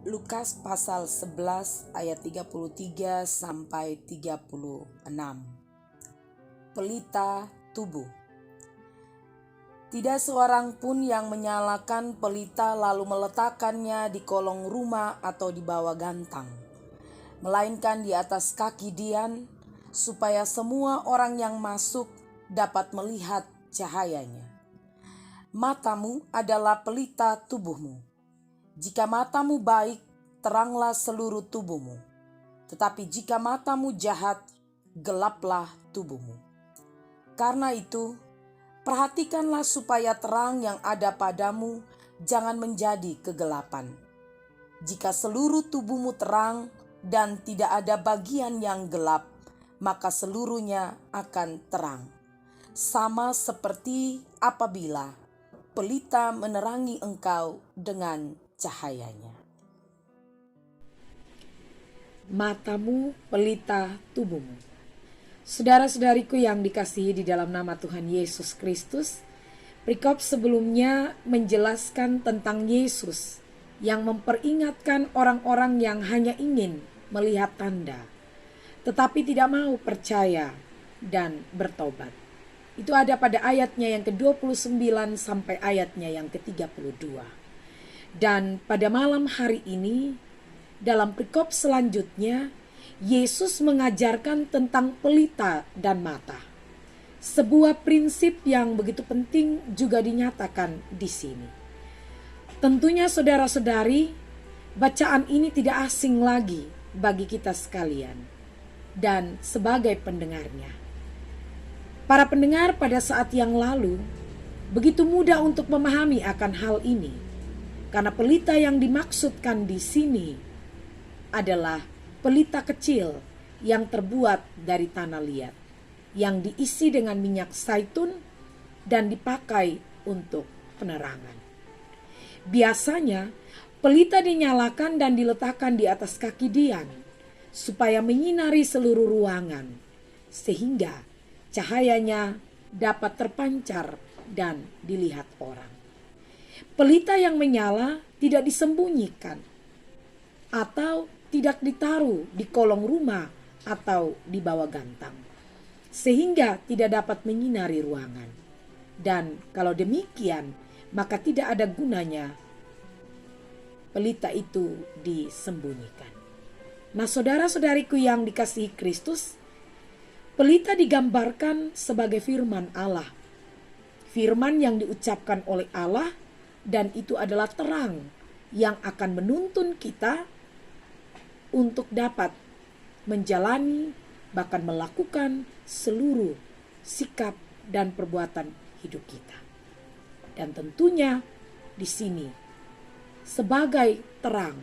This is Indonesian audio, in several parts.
Lukas pasal 11 ayat 33 sampai 36. Pelita tubuh. Tidak seorang pun yang menyalakan pelita lalu meletakkannya di kolong rumah atau di bawah gantang, melainkan di atas kaki dian, supaya semua orang yang masuk dapat melihat cahayanya. Matamu adalah pelita tubuhmu. Jika matamu baik, teranglah seluruh tubuhmu. Tetapi jika matamu jahat, gelaplah tubuhmu. Karena itu, perhatikanlah supaya terang yang ada padamu jangan menjadi kegelapan. Jika seluruh tubuhmu terang dan tidak ada bagian yang gelap, maka seluruhnya akan terang. Sama seperti apabila pelita menerangi engkau dengan cahayanya. Matamu pelita tubuhmu. Saudara-saudariku yang dikasihi di dalam nama Tuhan Yesus Kristus, perikop sebelumnya menjelaskan tentang Yesus yang memperingatkan orang-orang yang hanya ingin melihat tanda, tetapi tidak mau percaya dan bertobat. Itu ada pada ayatnya yang ke-29 sampai ayatnya yang ke-32. Dan pada malam hari ini, dalam perikop selanjutnya, Yesus mengajarkan tentang pelita dan mata. Sebuah prinsip yang begitu penting juga dinyatakan di sini. Tentunya saudara-saudari, bacaan ini tidak asing lagi bagi kita sekalian dan sebagai pendengarnya. Para pendengar pada saat yang lalu begitu mudah untuk memahami akan hal ini. Karena pelita yang dimaksudkan di sini adalah pelita kecil yang terbuat dari tanah liat, yang diisi dengan minyak zaitun dan dipakai untuk penerangan. Biasanya pelita dinyalakan dan diletakkan di atas kaki dian supaya menyinari seluruh ruangan, sehingga cahayanya dapat terpancar dan dilihat orang. Pelita yang menyala tidak disembunyikan atau tidak ditaruh di kolong rumah atau di bawah gantang, sehingga tidak dapat menyinari ruangan. Dan kalau demikian, maka tidak ada gunanya pelita itu disembunyikan. Nah, saudara-saudariku yang dikasihi Kristus, pelita digambarkan sebagai firman Allah. Firman yang diucapkan oleh Allah, dan itu adalah terang yang akan menuntun kita untuk dapat menjalani bahkan melakukan seluruh sikap dan perbuatan hidup kita. Dan tentunya di sini sebagai terang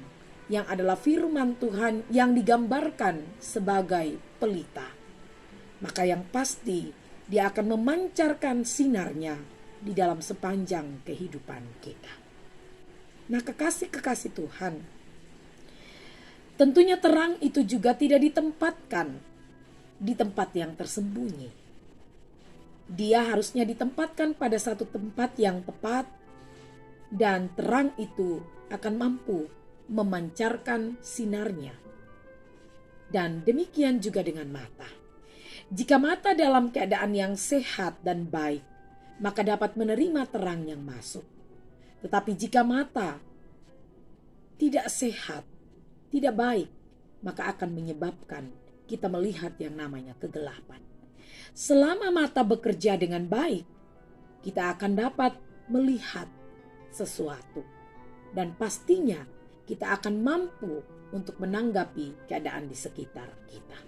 yang adalah firman Tuhan yang digambarkan sebagai pelita, maka yang pasti dia akan memancarkan sinarnya di dalam sepanjang kehidupan kita. Nah, kekasih-kekasih Tuhan, tentunya terang itu juga tidak ditempatkan di tempat yang tersembunyi. Dia harusnya ditempatkan pada satu tempat yang tepat, dan terang itu akan mampu memancarkan sinarnya. Dan demikian juga dengan mata. Jika mata dalam keadaan yang sehat dan baik, maka dapat menerima terang yang masuk. Tetapi jika mata tidak sehat, tidak baik, maka akan menyebabkan kita melihat yang namanya kegelapan. Selama mata bekerja dengan baik, kita akan dapat melihat sesuatu. Dan pastinya kita akan mampu untuk menanggapi keadaan di sekitar kita.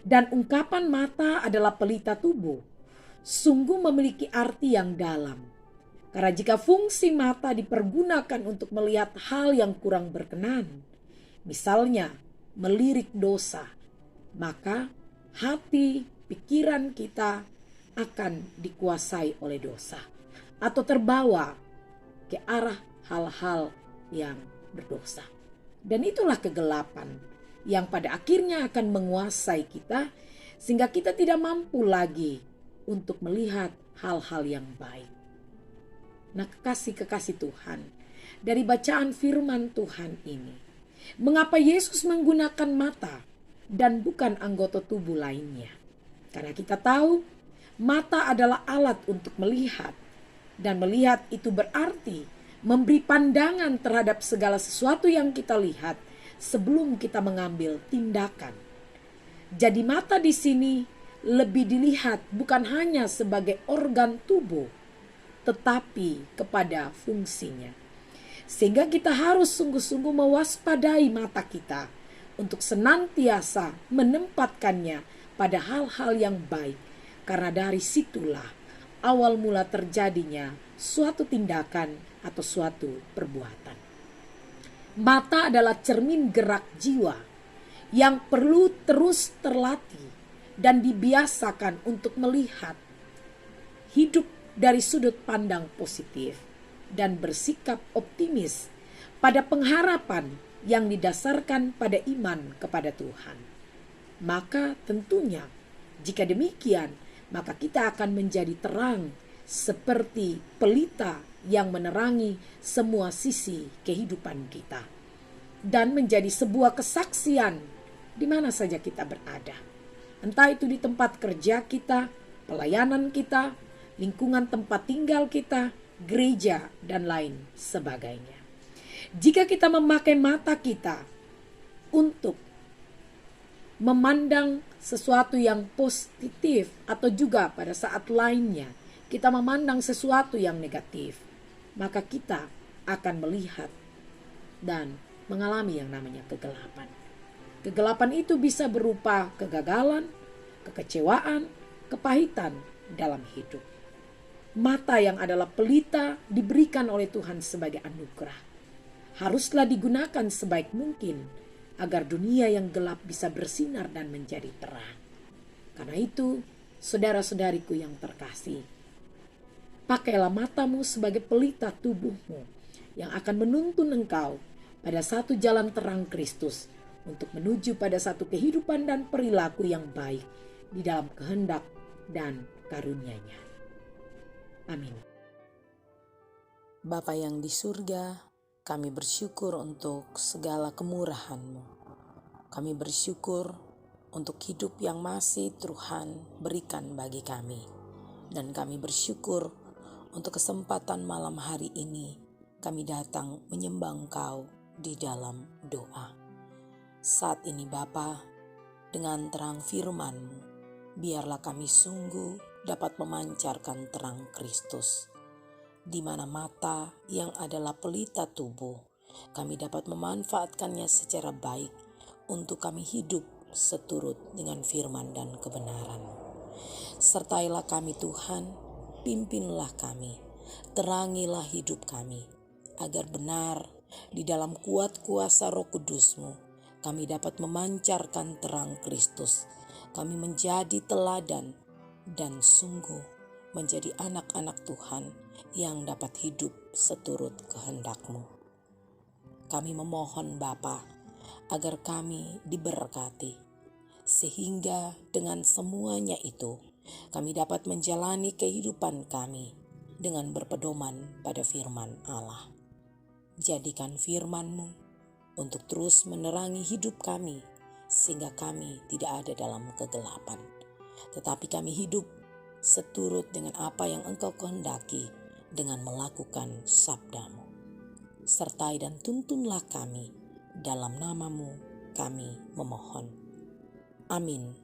Dan ungkapan mata adalah pelita tubuh sungguh memiliki arti yang dalam. Karena jika fungsi mata dipergunakan untuk melihat hal yang kurang berkenan, misalnya melirik dosa, maka hati, pikiran kita akan dikuasai oleh dosa atau terbawa ke arah hal-hal yang berdosa. Dan itulah kegelapan yang pada akhirnya akan menguasai kita, sehingga kita tidak mampu lagi untuk melihat hal-hal yang baik. Nah, kekasih-kekasih Tuhan, dari bacaan firman Tuhan ini, Mengapa Yesus menggunakan mata dan bukan anggota tubuh lainnya? Karena kita tahu mata adalah alat untuk melihat, dan melihat itu berarti memberi pandangan terhadap segala sesuatu yang kita lihat sebelum kita mengambil tindakan. Jadi mata di sini lebih dilihat bukan hanya sebagai organ tubuh, tetapi kepada fungsinya. Sehingga kita harus sungguh-sungguh mewaspadai mata kita untuk senantiasa menempatkannya pada hal-hal yang baik. Karena dari situlah awal mula terjadinya suatu tindakan atau suatu perbuatan. Mata adalah cermin gerak jiwa yang perlu terus terlatih dan dibiasakan untuk melihat hidup dari sudut pandang positif dan bersikap optimis pada pengharapan yang didasarkan pada iman kepada Tuhan. Maka tentunya jika demikian, maka kita akan menjadi terang seperti pelita yang menerangi semua sisi kehidupan kita dan menjadi sebuah kesaksian di mana saja kita berada. Entah itu di tempat kerja kita, pelayanan kita, lingkungan tempat tinggal kita, gereja, dan lain sebagainya. Jika kita memakai mata kita untuk memandang sesuatu yang positif atau juga pada saat lainnya kita memandang sesuatu yang negatif, maka kita akan melihat dan mengalami yang namanya kegelapan. Kegelapan itu bisa berupa kegagalan, kekecewaan, kepahitan dalam hidup. Mata yang adalah pelita diberikan oleh Tuhan sebagai anugerah. Haruslah digunakan sebaik mungkin agar dunia yang gelap bisa bersinar dan menjadi terang. Karena itu, saudara-saudariku yang terkasih, pakailah matamu sebagai pelita tubuhmu yang akan menuntun engkau pada satu jalan terang Kristus untuk menuju pada satu kehidupan dan perilaku yang baik di dalam kehendak dan karunia-Nya. Amin. Bapa yang di surga, kami bersyukur untuk segala kemurahan-Mu. Kami bersyukur untuk hidup yang masih Tuhan berikan bagi kami. Dan kami bersyukur untuk kesempatan malam hari ini kami datang menyembah Engkau di dalam doa. Saat ini Bapa, dengan terang firman-Mu, biarlah kami sungguh dapat memancarkan terang Kristus, di mana mata yang adalah pelita tubuh, kami dapat memanfaatkannya secara baik untuk kami hidup seturut dengan firman dan kebenaran. Sertailah kami Tuhan, pimpinlah kami, terangilah hidup kami, agar benar di dalam kuat kuasa Roh Kudus-Mu, kami dapat memancarkan terang Kristus. Kami menjadi teladan dan sungguh menjadi anak-anak Tuhan yang dapat hidup seturut kehendak-Mu. Kami memohon Bapa agar kami diberkati, sehingga dengan semuanya itu kami dapat menjalani kehidupan kami dengan berpedoman pada firman Allah. Jadikan firman-Mu untuk terus menerangi hidup kami, sehingga kami tidak ada dalam kegelapan, tetapi kami hidup seturut dengan apa yang Engkau kehendaki dengan melakukan sabda-Mu. Sertai dan tuntunlah kami, dalam nama-Mu kami memohon. Amin.